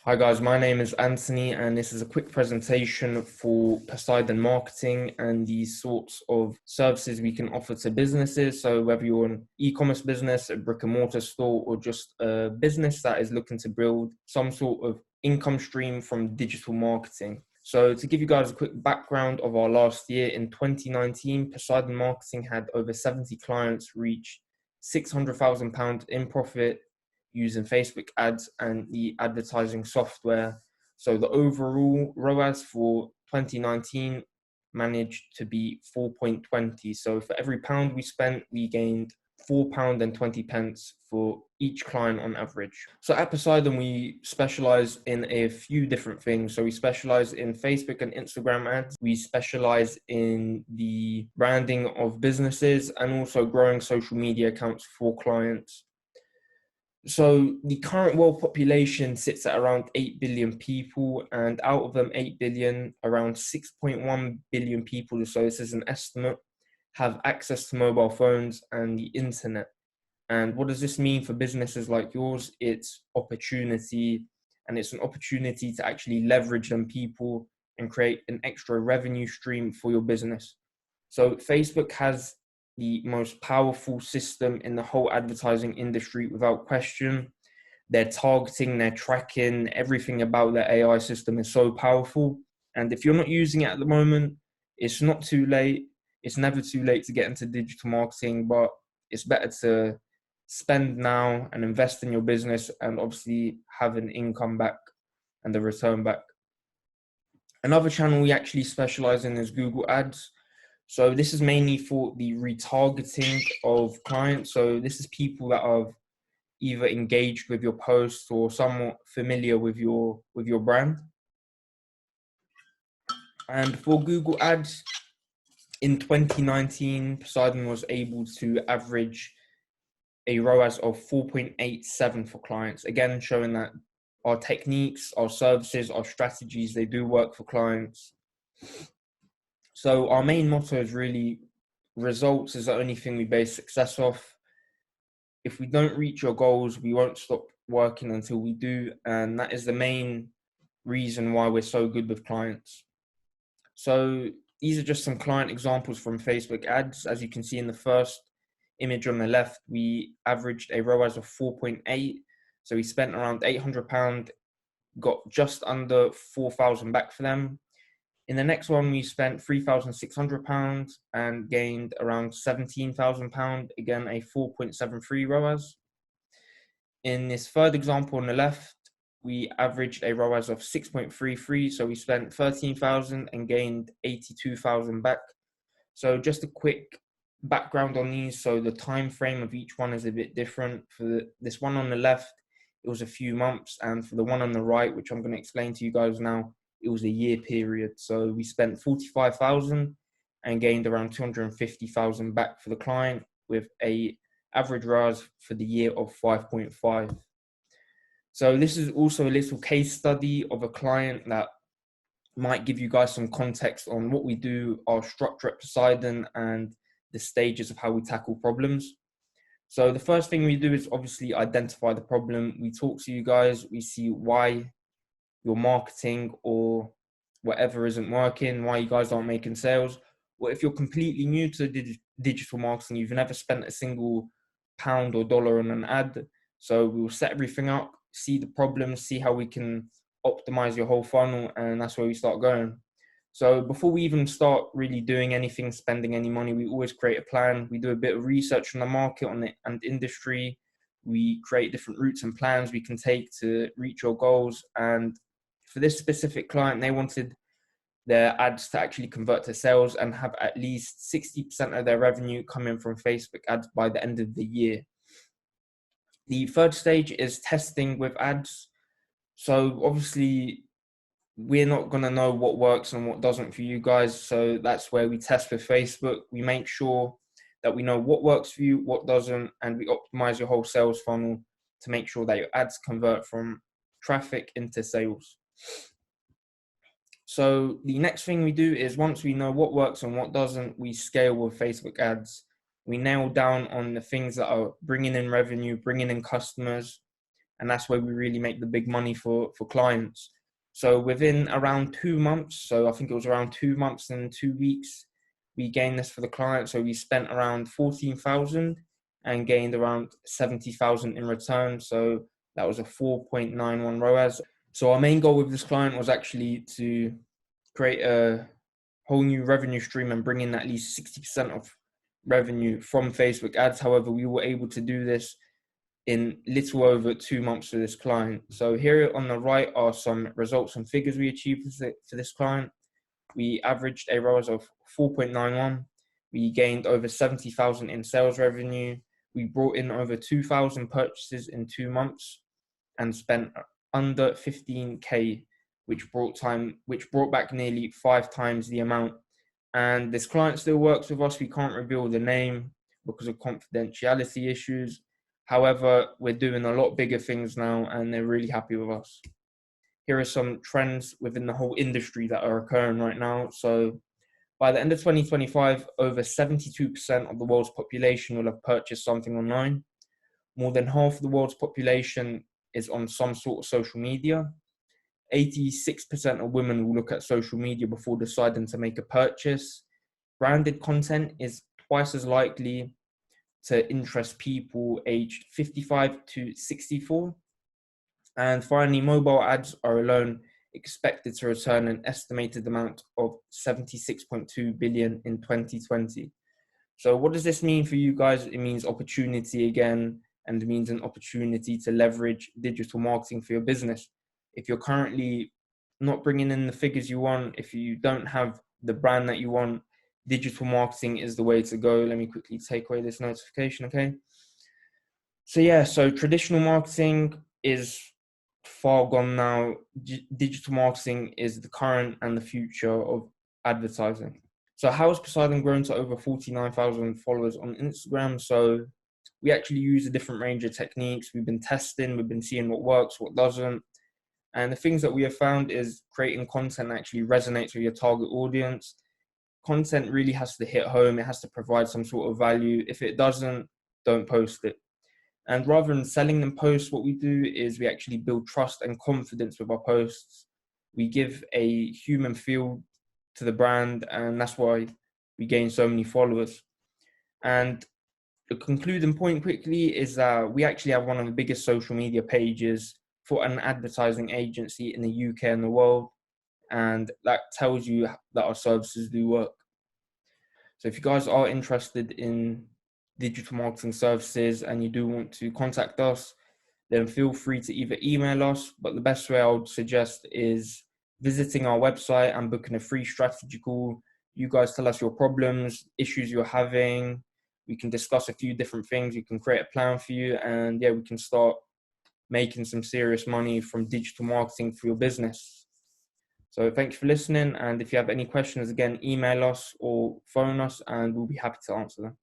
Hi guys, my name is Anthony and this is a quick presentation for Poseidon Marketing and the sorts of services we can offer to businesses. So whether you're an e-commerce business, a brick and mortar store, or just a business that is looking to build some sort of income stream from digital marketing. So to give you guys a quick background of our last year, in 2019, Poseidon Marketing had over 70 clients reach £600,000 in profit using Facebook ads and the advertising software. So the overall ROAS for 2019 managed to be 4.20. So for every pound we spent, we gained £4.20 for each client on average. So at Poseidon, we specialize in a few different things. So we specialize in Facebook and Instagram ads. We specialize in the branding of businesses and also growing social media accounts for clients. So the current world population sits at around 8 billion people, and out of them 8 billion, around 6.1 billion people, so this is an estimate, have access to mobile phones and the internet. And what does this mean for businesses like yours? It's opportunity, and it's an opportunity to actually leverage them people and create an extra revenue stream for your business. So Facebook has the most powerful system in the whole advertising industry without question. Their targeting, their tracking, everything about their AI system is so powerful. And if you're not using it at the moment, it's not too late. It's never too late to get into digital marketing, but it's better to spend now and invest in your business and obviously have an income back and the return back. Another channel we actually specialize in is Google Ads. So this is mainly for the retargeting of clients. So this is people that have either engaged with your posts or somewhat familiar with your brand. And for Google Ads, in 2019, Poseidon was able to average a ROAS of 4.87 for clients. Again, showing that our techniques, our services, our strategies, they do work for clients. So our main motto is really results is the only thing we base success off. If we don't reach your goals, we won't stop working until we do. And that is the main reason why we're so good with clients. So these are just some client examples from Facebook ads. As you can see in the first image on the left, we averaged a ROAS of 4.8. So we spent around £800, got just under 4,000 back for them. In the next one, we spent £3,600 and gained around £17,000, again, a 4.73 ROAS. In this third example on the left, we averaged a ROAS of 6.33, so we spent 13,000 and gained 82,000 back. So just a quick background on these. So the time frame of each one is a bit different. For this one on the left, it was a few months, and for the one on the right, which I'm going to explain to you guys now, it was a year period. So we spent 45,000 and gained around 250,000 back for the client with a average ROAS for the year of 5.5. So this is also a little case study of a client that might give you guys some context on what we do, our structure at Poseidon, and the stages of how we tackle problems. So the first thing we do is obviously identify the problem. We talk to you guys, we see why your marketing or whatever isn't working, why you guys aren't making sales. Or if you're completely new to digital marketing, you've never spent a single pound or dollar on an ad. So we will set everything up, see the problems, see how we can optimize your whole funnel, and that's where we start going. So before we even start really doing anything, spending any money, we always create a plan. We do a bit of research on the market and industry. We create different routes and plans we can take to reach your goals. And for this specific client, they wanted their ads to actually convert to sales and have at least 60% of their revenue coming from Facebook ads by the end of the year. The third stage is testing with ads. So obviously, we're not going to know what works and what doesn't for you guys. So that's where we test with Facebook. We make sure that we know what works for you, what doesn't, and we optimize your whole sales funnel to make sure that your ads convert from traffic into sales. So the next thing we do is once we know what works and what doesn't, we scale with Facebook ads. We nail down on the things that are bringing in revenue, bringing in customers, And that's where we really make the big money for clients. So within around 2 months, so I think it was around 2 months and 2 weeks, we gained this for the client. So we spent around 14,000 and gained around 70,000 in return. So that was a 4.91 ROAS. So our main goal with this client was actually to create a whole new revenue stream and bring in at least 60% of revenue from Facebook ads. However, we were able to do this in little over 2 months for this client. So here on the right are some results and figures we achieved for this client. We averaged a ROAS of 4.91. We gained over 70,000 in sales revenue. We brought in over 2,000 purchases in 2 months and spent under 15K, which brought back nearly 5 times the amount. And this client still works with us. We can't reveal the name because of confidentiality issues. However, we're doing a lot bigger things now and they're really happy with us. Here are some trends within the whole industry that are occurring right now. So by the end of 2025, over 72% of the world's population will have purchased something online. More than half of the world's population is on some sort of social media. 86% of women will look at social media before deciding to make a purchase. Branded content is twice as likely to interest people aged 55 to 64. And finally, mobile ads are alone expected to return an estimated amount of 76.2 billion in 2020. So what does this mean for you guys? It means opportunity again, and it means an opportunity to leverage digital marketing for your business. If you're currently not bringing in the figures you want, if you don't have the brand that you want, digital marketing is the way to go. Let me quickly take away this notification, okay? So yeah, so traditional marketing is far gone now. Digital marketing is the current and the future of advertising. So how has Poseidon grown to over 49,000 followers on Instagram? So we actually use a different range of techniques. We've been testing, we've been seeing what works, what doesn't. And the things that we have found is creating content that actually resonates with your target audience. Content really has to hit home. It has to provide some sort of value. If it doesn't, don't post it. And rather than selling them posts, what we do is we actually build trust and confidence with our posts. We give a human feel to the brand, and that's why we gain so many followers. And the concluding point quickly is that we actually have one of the biggest social media pages for an advertising agency in the UK and the world. And that tells you that our services do work. So if you guys are interested in digital marketing services and you do want to contact us, then feel free to either email us, but the best way I would suggest is visiting our website and booking a free strategy call. You guys tell us your problems, issues you're having. We can discuss a few different things. We can create a plan for you, and yeah, we can start making some serious money from digital marketing for your business. So thank you for listening. And if you have any questions, again, email us or phone us and we'll be happy to answer them.